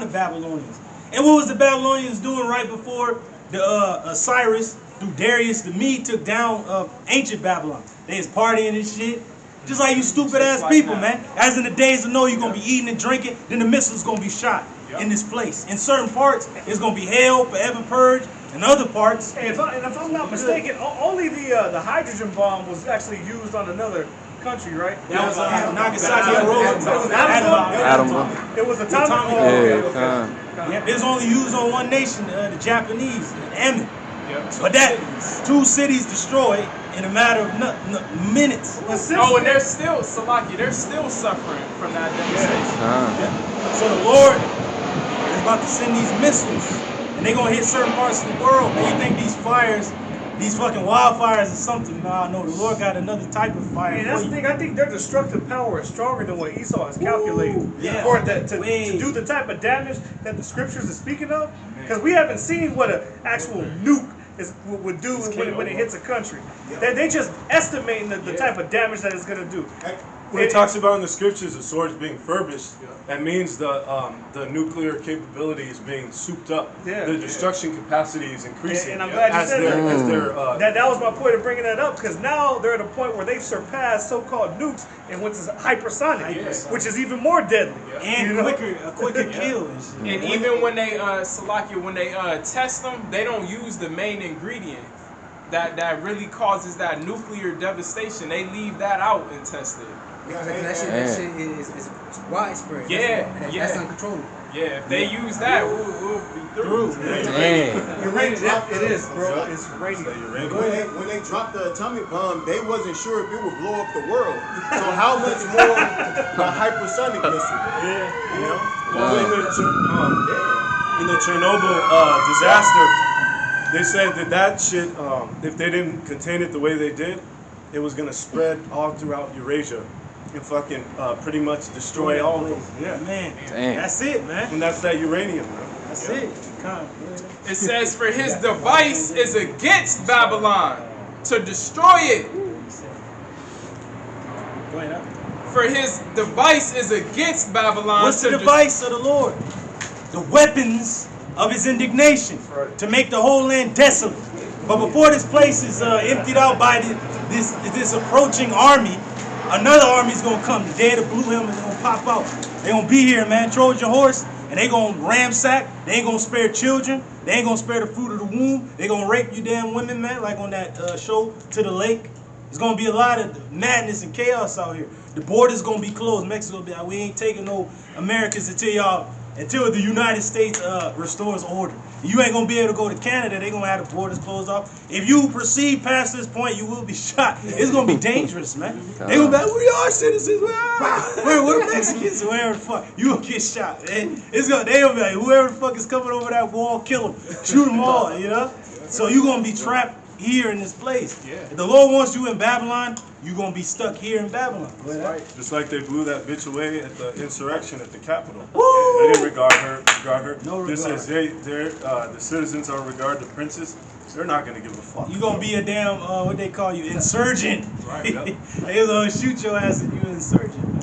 the Babylonians. And what was the Babylonians doing right before the Cyrus through Darius the Mede took down ancient Babylon? They was partying and shit. Just like you stupid ass people, man. As in the days of Noah, you're gonna be eating and drinking, then the missiles gonna be shot in this place. In certain parts, it's gonna be hell, forever purge. In other parts, hey, if I'm not mistaken, only the hydrogen bomb was actually used on another country, right? That was Nagasaki and Hiroshima. It was atomic. Yeah, it was only used on one nation, the Japanese, Ammon. But that 2 cities destroyed in a matter of minutes. Oh, and they're still Salaki. They're still suffering from that devastation. So the Lord is about to send these missiles, and they're gonna hit certain parts of the world. Man, you think these fires, these fucking wildfires, is something? Nah, no. The Lord got another type of fire. And that's the thing. I think their destructive power is stronger than what Esau has calculated. Yeah. For to do the type of damage that the scriptures are speaking of, because we haven't seen what an actual nuke would do when it hits a country. They just estimating the type of damage that it's going to do. When it talks about in the scriptures the swords being furbished, that means the nuclear capability is being souped up. The destruction capacity is increasing. And I'm glad you said that was my point of bringing that up, because now they're at a point where they've surpassed so-called nukes and what's hypersonic, which is even more deadly. And quicker kill. And even when they Salakia, when they test them, they don't use the main ingredient that really causes that nuclear devastation. They leave that out and test it. That shit is widespread. That's uncontrollable. Yeah, if they use that, we'll be through. It is, bro. It's raining. When they dropped the atomic bomb, they wasn't sure if it would blow up the world. So how much more a hypersonic missile? You know? Well, in the Chernobyl disaster, they said that shit, if they didn't contain it the way they did, it was gonna spread all throughout Eurasia and fucking pretty much destroy all of them. Yeah, man. That's it, man. And that's that uranium, man. That's it. It says, for his device is against Babylon to destroy it. Go ahead. For his device is against Babylon. What's the device of the Lord? The weapons of his indignation to make the whole land desolate. But before this place is emptied out by this approaching army, another army is gonna come. The day of the blue helmet is gonna pop out. They gonna be here, man. Trojan horse, and they gonna ransack. They ain't gonna spare children. They ain't gonna spare the fruit of the womb. They gonna rape you damn women, man, like on that show To the Lake. There's gonna be a lot of madness and chaos out here. The border's gonna be closed. Mexico will be like, we ain't taking no Americans until the United States restores order. You ain't gonna be able to go to Canada. They gonna have the borders closed off. If you proceed past this point, you will be shot. It's gonna be dangerous, man. They gonna be like, we are citizens. We're Mexicans. Whatever the fuck, you gonna get shot. They gonna be like, whoever the fuck is coming over that wall, kill them, shoot them all. You know. So you gonna be trapped here in this place. If the Lord wants you in Babylon, you're going to be stuck here in Babylon. Right. Just like they blew that bitch away at the insurrection at the Capitol. Woo! They didn't regard her. No regard. Just as the citizens are regarded the princes, they're not going to give a fuck. You're going to be a damn, what they call you, insurgent. Right, yep. They're going to shoot your ass if you're an insurgent.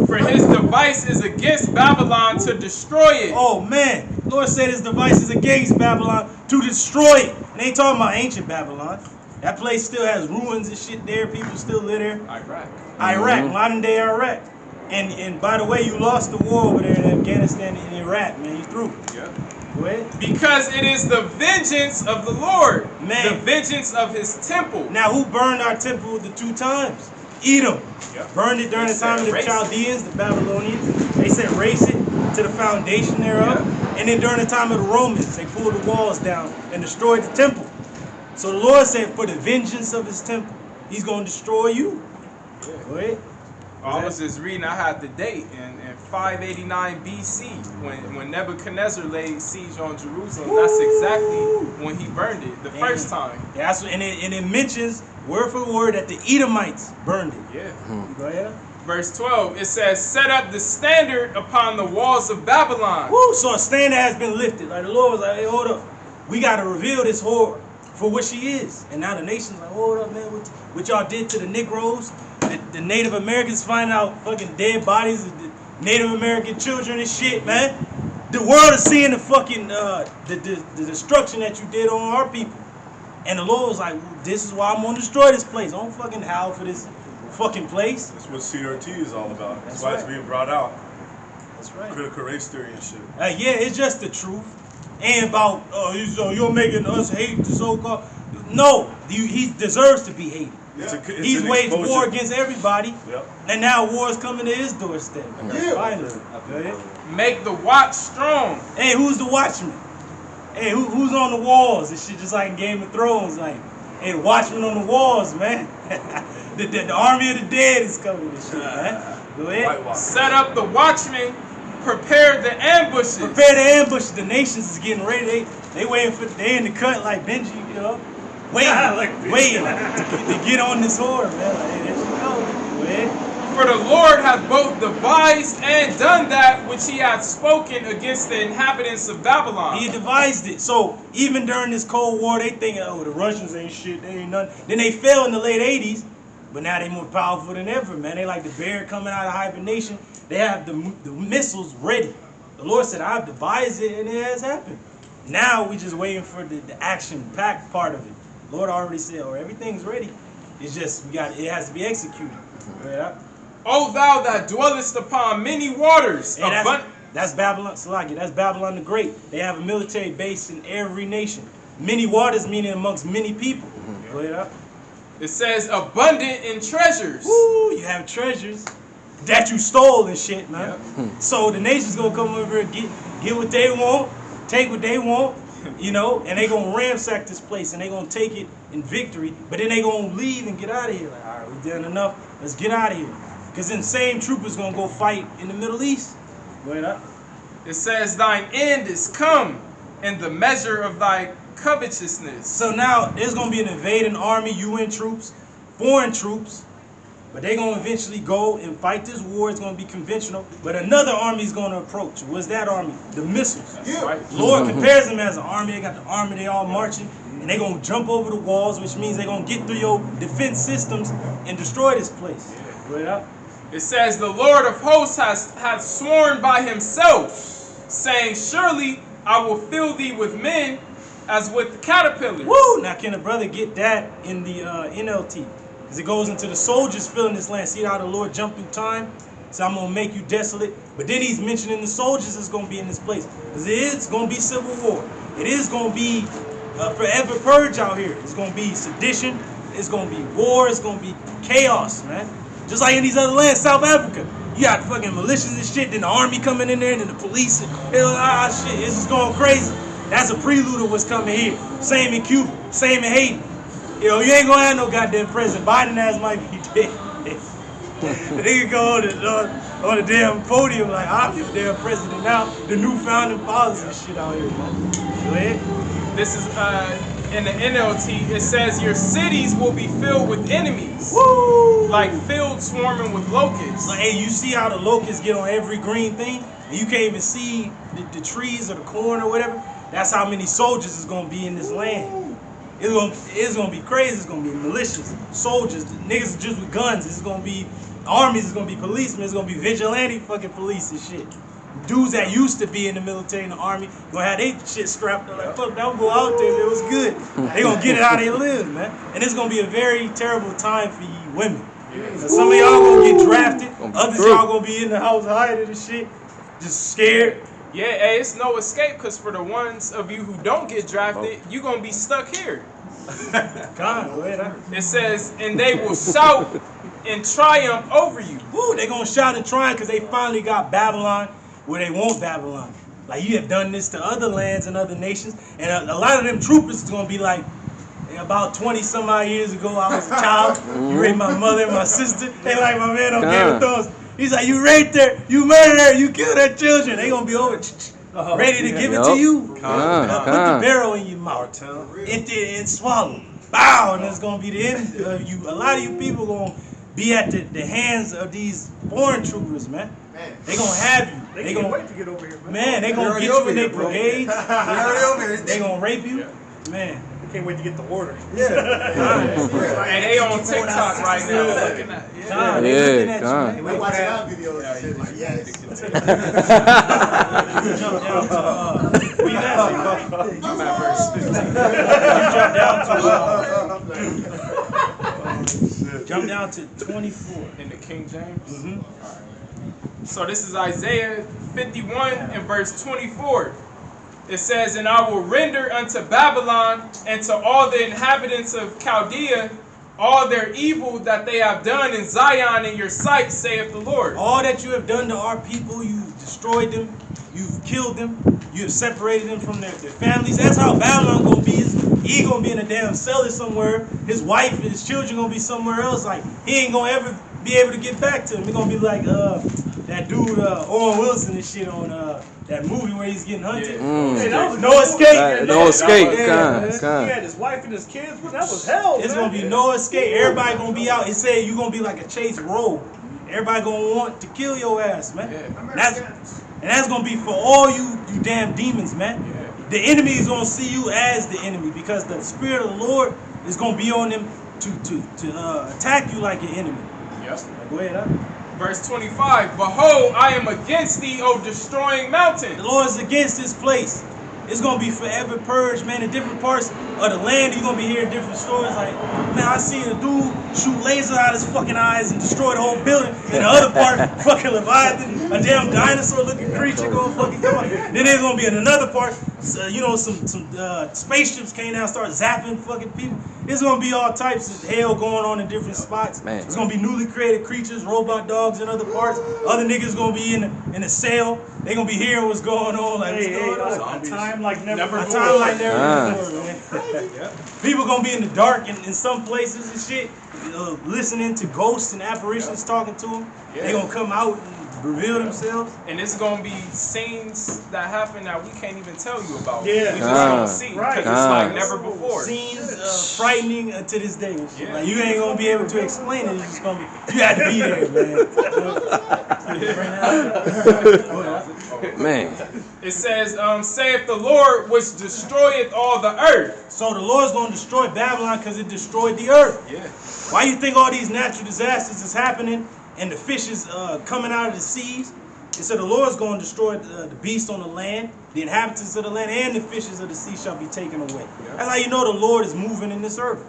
For his device is against Babylon to destroy it. Oh, man. Lord said his device is against Babylon to destroy it. And they ain't talking about ancient Babylon. That place still has ruins and shit there. People still live there. Iraq, modern day Iraq. And by the way, you lost the war over there in Afghanistan and Iraq, man. You through. Yeah. Go ahead. Because it is the vengeance of the Lord. Man. The vengeance of his temple. Now, who burned our temple the 2 times? Edom. Yeah. Burned it during the time of the Chaldeans, the Babylonians. They said race it to the foundation thereof. Yeah. And then during the time of the Romans, they pulled the walls down and destroyed the temple. So the Lord said, for the vengeance of his temple, he's going to destroy you. Yeah. Go ahead. I was just reading, I had the date in 589 BC when Nebuchadnezzar laid siege on Jerusalem. Woo! That's exactly when he burned it the first time. That's and it mentions word for word that the Edomites burned it. Yeah. Go ahead. Verse 12, it says, set up the standard upon the walls of Babylon. Woo! So a standard has been lifted. Like the Lord was like, hey, hold up. We got to reveal this whore for what she is. And now the nation's like, hold up, man, what y'all did to the Negroes, the Native Americans finding out fucking dead bodies of the Native American children and shit, man. The world is seeing the fucking the destruction that you did on our people. And the Lord was like, well, this is why I'm gonna destroy this place. I don't fucking howl for this fucking place. That's what CRT is all about. That's why right. it's being brought out. That's right. Critical race theory and shit. Yeah, it's just the truth. And about you're making us hate the so-called. No, he deserves to be hated. He's waged war against everybody, and now war is coming to his doorstep. Finally. Make the watch strong. Hey, who's the watchman? Hey, who's on the walls? This shit just like in Game of Thrones. Like, hey, the watchman on the walls, man. the army of the dead is coming and shit, man. Go ahead. Set up the watchmen. Prepare the ambushes. Prepare the ambush. The nations is getting ready. They waiting for. They in the cut like Benji, you know, waiting to get on this horde, man. Like, hey, there she go. Go ahead. For the Lord hath both devised and done that which he hath spoken against the inhabitants of Babylon. He devised it. So even during this Cold War, they thinking, oh, the Russians ain't shit. They ain't nothing. Then they fell in the late '80s, but now they more powerful than ever, man. They like the bear coming out of hibernation. They have the missiles ready. The Lord said, I've devised it, and it has happened. Now we just waiting for the action-packed part of it. The Lord already said, oh, everything's ready. It's just it has to be executed. Right? O thou that dwellest upon many waters. Hey, that's Babylon, Salakia. That's Babylon the Great. They have a military base in every nation. Many waters meaning amongst many people. Go ahead. It says abundant in treasures. Woo, you have treasures that you stole and shit, man. Yep. So the nation's gonna come over and get what they want, take what they want, you know, and they gonna ransack this place and they gonna take it in victory, but then they gonna leave and get out of here. Like, all right, we done enough. Let's get out of here. Because then the same troopers gonna go fight in the Middle East. Go ahead. It says thine end is come and the measure of thy covetousness. So now there's gonna be an invading army, UN troops, foreign troops, but they're gonna eventually go and fight this war. It's gonna be conventional, but another army is gonna approach. What's that army? The missiles. Right? Lord compares them as an army. They got the army, they all marching, and they're gonna jump over the walls, which means they're gonna get through your defense systems and destroy this place. Right? It says the Lord of hosts hath sworn by himself, saying, surely I will fill thee with men as with the caterpillars. Woo! Now can a brother get that in the NLT? Because it goes into the soldiers filling this land. See how the Lord jumped through time? So I'm going to make you desolate. But then he's mentioning the soldiers is going to be in this place. Because it is going to be civil war. It is going to be forever purge out here. It's going to be sedition. It's going to be war. It's going to be chaos, man. Just like in these other lands, South Africa. You got fucking militias and shit, then the army coming in there, and then the police. And shit, it's just going crazy. That's a prelude of what's coming here. Same in Cuba, same in Haiti. You know, you ain't gonna have no goddamn president. Biden ass might be dead. The nigga go on the damn podium like, I'm the damn president now. The new founding fathers and shit out here, man. Go ahead. This is in the NLT. It says your cities will be filled with enemies. Woo! Like fields swarming with locusts. Like, hey, you see how the locusts get on every green thing? And you can't even see the trees or the corn or whatever? That's how many soldiers is gonna be in this land. It's gonna be crazy. It's gonna be militias, soldiers, niggas just with guns. It's gonna be armies. It's gonna be policemen. It's gonna be vigilante fucking police and shit. Dudes that used to be in the military and the army gonna have their shit strapped. They're like, fuck, don't go out there. It was good. They gonna get it how they live, man. And it's gonna be a very terrible time for you women. So some of y'all gonna get drafted. Others y'all gonna be in the house hiding and shit, just scared. Yeah, hey, it's no escape, because for the ones of you who don't get drafted, you going to be stuck here. It says, and they will shout in triumph over you. Woo, they going to shout in triumph because they finally got Babylon where they want Babylon. Like, you have done this to other lands and other nations, and a lot of them troopers is going to be like, about 20 some odd years ago, I was a child. You raped my mother and my sister. They like my man on Game of Thrones. He's like, you raped her, you murdered her, you killed her children. They gonna be over, ready to give it to you. Put the barrel in your mouth, empty it and swallow. Bow, and it's gonna be the end of you. A lot of you people gonna be at the hands of these foreign troopers, man. They gonna have you. They gonna wait to get over here, man. Man, they gonna get you in their brigades. They gonna rape you, man. Can't wait to get the order. And they on TikTok right now looking at it. They watching our videos and shit like, yes. jump down to where you at? I'm at verse 15 You jump down to 24. in the King James. So this is Isaiah 51 and verse 24. It says, "And I will render unto Babylon and to all the inhabitants of Chaldea all their evil that they have done in Zion in your sight, saith the Lord." All that you have done to our people, you've destroyed them, you've killed them, you have separated them from their families. That's how Babylon gonna be. He gonna be in a damn cellar somewhere. His wife and his children gonna be somewhere else. Like, he ain't gonna ever be able to get back to him. He gonna be like that dude Owen Wilson and shit on that movie where he's getting hunted. Hey, that was No escape. No escape. He Con. had his wife and his kids, but that was hell. It's man. gonna be no escape. Everybody gonna be out. It said you gonna be like a chase rogue. Everybody gonna want to kill your ass, man. That's gonna be for all you damn demons, man. The enemy is gonna see you as the enemy because the spirit of the Lord is gonna be on them to attack you like an enemy. Yep. Go ahead, huh? Verse 25. "Behold, I am against thee, O destroying mountain." The Lord is against this place. It's gonna be forever purged, man. In different parts of the land, you're gonna be hearing different stories. Like, man, I seen a dude shoot laser out of his fucking eyes and destroy the whole building. In the other part, fucking Leviathan, a damn dinosaur-looking creature gonna fucking come out. Then there's gonna be in another part, some spaceships came down and started zapping fucking people. It's gonna be all types of hell going on in different spots. Man. It's gonna be newly created creatures, robot dogs in other parts. Other niggas gonna be in a cell. They gonna be hearing what's going on. Like, what's going on? A time like never A before. time like never before, man. People gonna be in the dark in some places and shit, listening to ghosts and apparitions talking to them. They gonna come out and reveal themselves. And it's gonna be scenes that happen that we can't even tell you about. Yeah. We just don't see because Right. it's like never before. Scenes frightening to this day. And shit. Yeah. Like, you ain't gonna be able to explain it. It's just gonna be, you had to be there, man. Man. It says, "Saith the Lord, which destroyeth all the earth." So the Lord's gonna destroy Babylon because it destroyed the earth. Yeah. Why you think all these natural disasters is happening and the fish is coming out of the seas? It said the Lord's going to destroy the beast on the land, the inhabitants of the land, and the fishes of the sea shall be taken away. That's how you know the Lord is moving in this earth.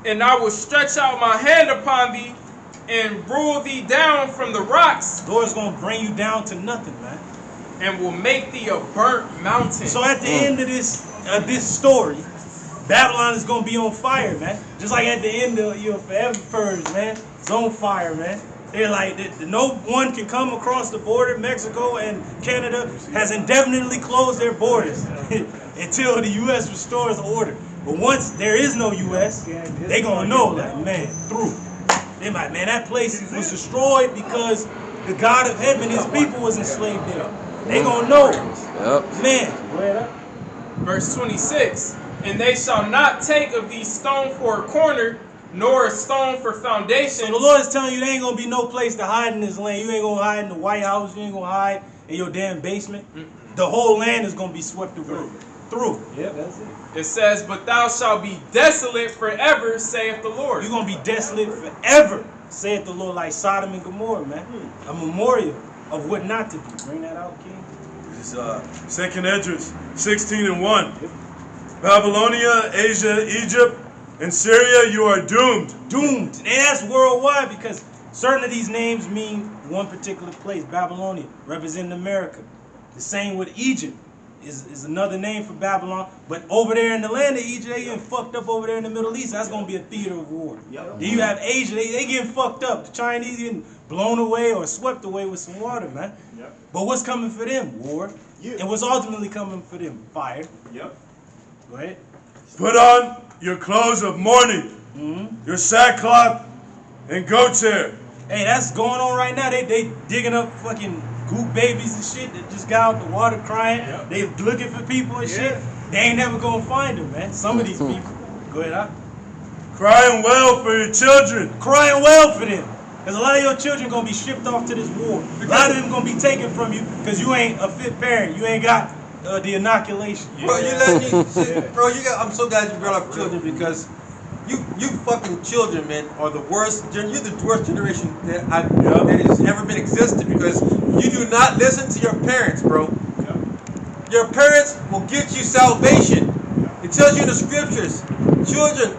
"And I will stretch out my hand upon thee, and rule thee down from the rocks, The Lord's going to bring you down to nothing, man. and will make thee a burnt mountain." So at the end of this story, Babylon is going to be on fire, man. Just like at the end of Forever Purge, man. It's on fire, man. They're like, no one can come across the border. Mexico and Canada has indefinitely closed their borders until the U.S. restores order. But once there is no U.S., they gonna know, like, man, through. They might, man, that place was destroyed because the God of heaven, his people was enslaved there. They gonna know, Yep. man. Verse 26, "And they shall not take of thee stone for a corner, nor a stone for foundation." So the Lord is telling you there ain't gonna be no place to hide in this land. You ain't gonna hide in the White House. You ain't gonna hide in your damn basement. The whole land is gonna be swept away. Through. Yeah, that's it. It says, "But thou shalt be desolate forever, saith the Lord." You're gonna be desolate forever, saith the Lord, like Sodom and Gomorrah, man. A memorial of what not to do. Bring that out, King. It's 2nd Esdras 16 and 1. Babylonia, Asia, Egypt, and Syria, you are doomed. Doomed. And that's worldwide because certain of these names mean one particular place. Babylonia, representing America. The same with Egypt. Is another name for Babylon, but over there in the land of Egypt, they getting fucked up over there in the Middle East. That's gonna be a theater of war. Then you have Asia, they getting fucked up. The Chinese getting blown away or swept away with some water, man. But what's coming for them? War. And what's ultimately coming for them? Fire. Go ahead. Put on your clothes of mourning, your sackcloth and goat's hair. Hey, that's going on right now. They digging up fucking goop babies and shit that just got out the water crying. They looking for people and shit. They ain't never gonna find them, man. Some of these people. Go ahead, huh? Crying well for your children. Crying well for them. Because a lot of your children gonna be shipped off to this war. A lot of them gonna be taken from you because you ain't a fit parent. You ain't got the inoculation. Bro, I'm so glad you brought up children because you fucking children, man, are the worst. You're the worst generation that has ever been existed because you do not listen to your parents, bro. Your parents will get you salvation. It tells you in the scriptures, children,